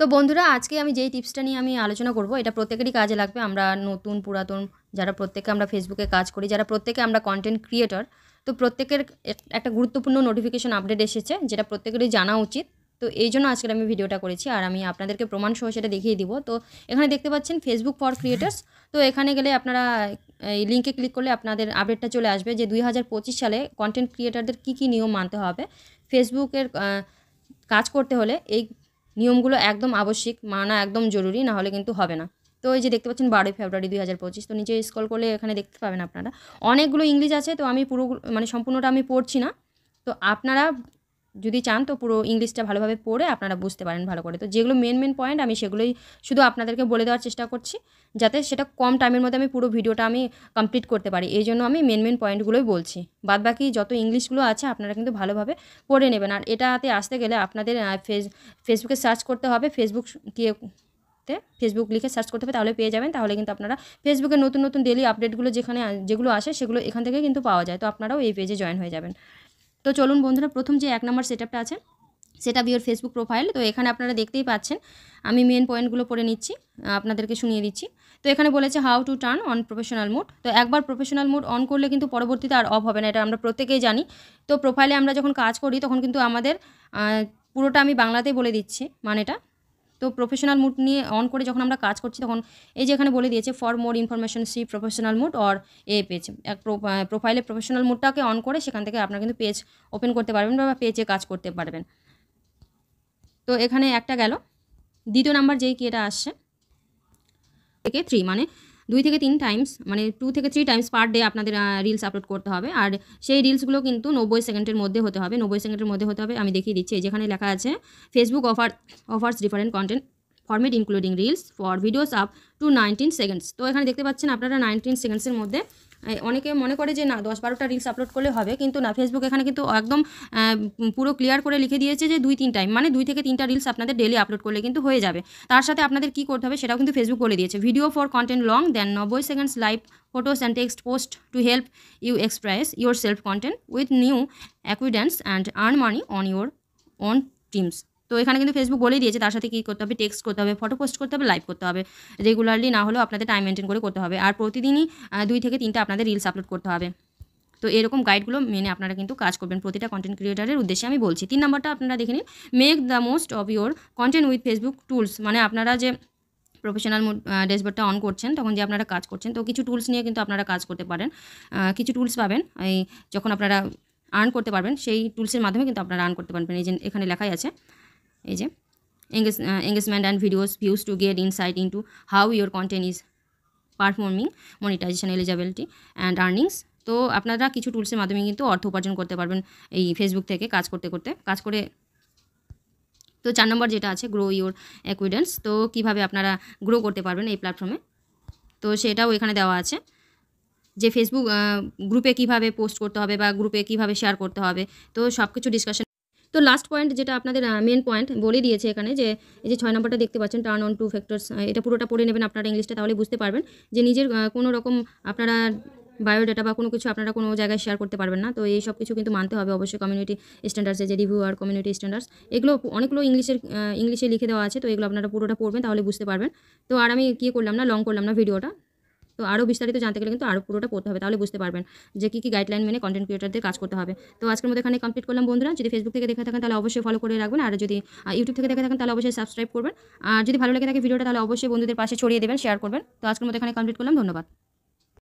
তো বন্ধুরা আজকে আমি যেই টিপসটা নিয়ে আমি আলোচনা করব এটা প্রত্যেকেরই কাজে লাগবে। আমরা নতুন পুরাতন যারা প্রত্যেকে আমরা ফেসবুকে কাজ করি, যারা প্রত্যেকে আমরা কন্টেন্ট ক্রিয়েটর, তো প্রত্যেকের একটা গুরুত্বপূর্ণ নোটিফিকেশন আপডেট এসেছে যেটা প্রত্যেকেরই জানা উচিত। তো এইজন্য আজকে আমি ভিডিওটা করেছি আর আমি আপনাদেরকে প্রমাণ সহ সেটা দেখিয়ে দিব। তো এখানে দেখতে পাচ্ছেন ফেসবুক ফর ক্রিয়েটার্স। তো এখানে গেলে আপনারা এই লিঙ্কে ক্লিক করলে আপনাদের আপডেটটা চলে আসবে যে 2025 সালে কন্টেন্ট ক্রিয়েটারদের কী নিয়ম মানতে হবে। ফেসবুকের কাজ করতে হলে এই নিয়মগুলো একদম আবশ্যিক, মানা একদম জরুরি, না হলে কিন্তু হবে না। তো এই যে দেখতে পাচ্ছেন 12 ফেব্রুয়ারি 2025। তো নিচে স্ক্রল করলে এখানে দেখতে পাবেন আপনারা অনেকগুলো ইংলিশ আছে। তো আমি পুরো মানে সম্পূর্ণটা আমি পড়ছি না। তো আপনারা যদি চান তো পুরো ইংলিশটা ভালোভাবে পড়ে আপনারা বুঝতে পারেন ভালো করে। তো যেগুলো মেন পয়েন্ট আমি সেগুলোই শুধু আপনাদেরকে বলে দেওয়ার চেষ্টা করছি, যাতে সেটা কম টাইমের মধ্যে আমি পুরো ভিডিওটা আমি কমপ্লিট করতে পারি। এই জন্য আমি মেন পয়েন্টগুলোই বলছি। বাদবাকি যত ইংলিশগুলো আছে আপনারা কিন্তু ভালোভাবে পড়ে নেবেন। আর এটাতে আসতে গেলে আপনাদের ফেসবুকে সার্চ করতে হবে, ফেসবুক লিখে সার্চ করতে হবে, তাহলে পেয়ে যাবেন। তাহলে কিন্তু আপনারা ফেসবুকের নতুন ডেইলি আপডেটগুলো যেগুলো আসে সেগুলো এখান থেকে কিন্তু পাওয়া যায়। তো আপনারাও এই পেজে জয়েন হয়ে যাবেন। তো চলুন বন্ধুরা, প্রথম যে 1 নম্বর সেটআপটা আছে, সেটআপ ইওর ফেসবুক প্রোফাইল। তো এখানে আপনারা দেখতেই পাচ্ছেন আমি মেন পয়েন্টগুলো পড়ে নিচ্ছি, আপনাদেরকে শুনিয়ে দিচ্ছি। তো এখানে বলেছে how to turn on professional mood. তো একবার প্রফেশনাল মুড অন করলে কিন্তু পরবর্তীতে আর অফ হবে না, এটা আমরা প্রত্যেকেই জানি। তো প্রোফাইলে আমরা যখন কাজ করি তখন কিন্তু আমাদের পুরোটা আমি বাংলাতেই বলে দিচ্ছি মানেটা। তো প্রফেশনাল মুড নিয়ে অন করে যখন আমরা কাজ করছি তখন এই যে এখানে বলে দিয়েছে for more information see professional mode or a page. প্রোফাইলে প্রফেশনাল মুডটাকে অন করে সেখান থেকে আপনারা কিন্তু পেজ ওপেন করতে পারবেন বা পেজে কাজ করতে পারবেন। তো এখানে একটা গেল। দ্বিতীয় নাম্বার যেই কি এটা আসছে থেকে 3 মানে 2 থেকে 3 টাইমস, মানে 2 থেকে 3 টাইমস পার ডে আপনাদের রিলস আপলোড করতে হবে। আর সেই রিলসগুলো কিন্তু 90 সেকেন্ডের মধ্যে হতে হবে। 90 সেকেন্ডের মধ্যে হতে হবে। আমি দেখিয়ে দিচ্ছি, যেখানে লেখা আছে Facebook offers different content format including reels for videos up to 19 seconds. তো এখানে দেখতে পাচ্ছেন আপনারা 19 সেকেন্ডসের মধ্যে। অনেকে মনে করে যে না 10-12টা রিলস আপলোড করলে হবে, কিন্তু না, ফেসবুক এখানে কিন্তু একদম পুরো ক্লিয়ার করে লিখে দিয়েছে যে 2-3 টাইম, মানে 2 থেকে 3টা রিলস আপনাদের ডেলি আপলোড করলে কিন্তু হয়ে যাবে। তার সাথে আপনাদের কী করতে হবে সেটাও কিন্তু ফেসবুক বলে দিয়েছে। Video for content long than 90 seconds live photos and text post to help you express yourself content with new audiences and earn money on your own terms. তো এখানে কিন্তু ফেসবুক বলেই দিয়েছে তার সাথে কী করতে হবে, টেক্সট করতে হবে, ফটো পোস্ট করতে হবে, লাইভ করতে হবে। রেগুলারলি না হলেও আপনাদের টাইম মেনটেন করে করতে হবে। আর প্রতিদিনই 2 থেকে 3টা আপনাদের রিলস আপলোড করতে হবে। তো এরকম গাইডগুলো মেনে আপনারা কিন্তু কাজ করবেন প্রতিটা কন্টেন্ট ক্রিয়েটারের উদ্দেশ্যে আমি বলছি। 3 নম্বরটা আপনারা দেখে নিন, make the most of your content with Facebook tools. মানে আপনারা যে প্রফেশনাল ড্যাশবোর্ডটা অন করছেন তখন যে আপনারা কাজ করছেন, তো কিছু টুলস নিয়ে কিন্তু আপনারা কাজ করতে পারেন। কিছু টুলস পাবেন এই যখন আপনারা আর্ন করতে পারবেন, সেই টুলসের মাধ্যমে কিন্তু আপনারা আর্ন করতে পারবেন। এই যে এখানে লেখাই আছে, এই যে engagement and videos views to get insight into how your content is performing, monetization eligibility and earnings। তো আপনারা কিছু টুলসের মাধ্যমে কিন্তু অর্থ উপার্জন করতে পারবেন এই ফেসবুক থেকে কাজ করে। তো 4 নম্বর যেটা আছে গ্রো ইউর অ্যাকুইডেন্স। তো কিভাবে আপনারা গ্রো করতে পারবেন এই প্ল্যাটফর্মে, তো সেটাও এখানে দেওয়া আছে যে ফেসবুক গ্রুপে কিভাবে পোস্ট করতে হবে বা গ্রুপে কিভাবে শেয়ার করতে হবে। তো সব কিছু ডিসকাশন। তো লাস্ট পয়েন্ট যেটা আপনাদের মেন পয়েন্ট বলে দিয়েছে এখানে, যে এই যে 6 নম্বরটা দেখতে পাচ্ছেন টার্ন অন টু ফ্যাক্টরস। এটা পুরোটা পড়ে নেবেন আপনারা ইংলিশটা, তাহলে বুঝতে পারবেন যে নিজের কোনো রকম আপনারা বায়োডাটা বা কোনো কিছু আপনারা কোনো জায়গায় শেয়ার করতে পারবেন না। তো এই সব কিছু কিন্তু মানতে হবে অবশ্যই। কমিউনিটি স্ট্যান্ডার্ডসে যে রিভিউ আর কমিউনিটি স্ট্যান্ডার্ডস, এগুলো অনেকগুলো ইংলিশে লিখে দেওয়া আছে। তো এগুলো আপনারা পুরোটা পড়বেন তাহলে বুঝতে পারবেন। তো আর আমি কী করলাম না, লং করলাম না ভিডিওটা। তো আরও বিস্তারিত জানতে গেলে কিন্তু আরও পুরোটা পড়তে হবে, তাহলে বুঝতে পারবেন যে কী গাইডলাইন মেনে কন্টেন্ট ক্রিয়েটারদের কাজ করতে হবে। তো আজকের মধ্যে এখানে কমপ্লিট করলাম বন্ধুরা। যদি ফেসবুক থেকে দেখে থাকেন তাহলে অবশ্যই ফলো করে রাখবেন, আর যদি ইউটিউব থেকে দেখে থাকেন তাহলে অবশ্যই সাবস্ক্রাইব করবেন। আর যদি ভালো লেগে থাকে ভিডিওটা তাহলে অবশ্যই বন্ধুদের পাশে ছড়িয়ে দেবেন, শেয়ার করবেন। তো আজকের মধ্যে এখানে কমপ্লিট করলাম, ধন্যবাদ।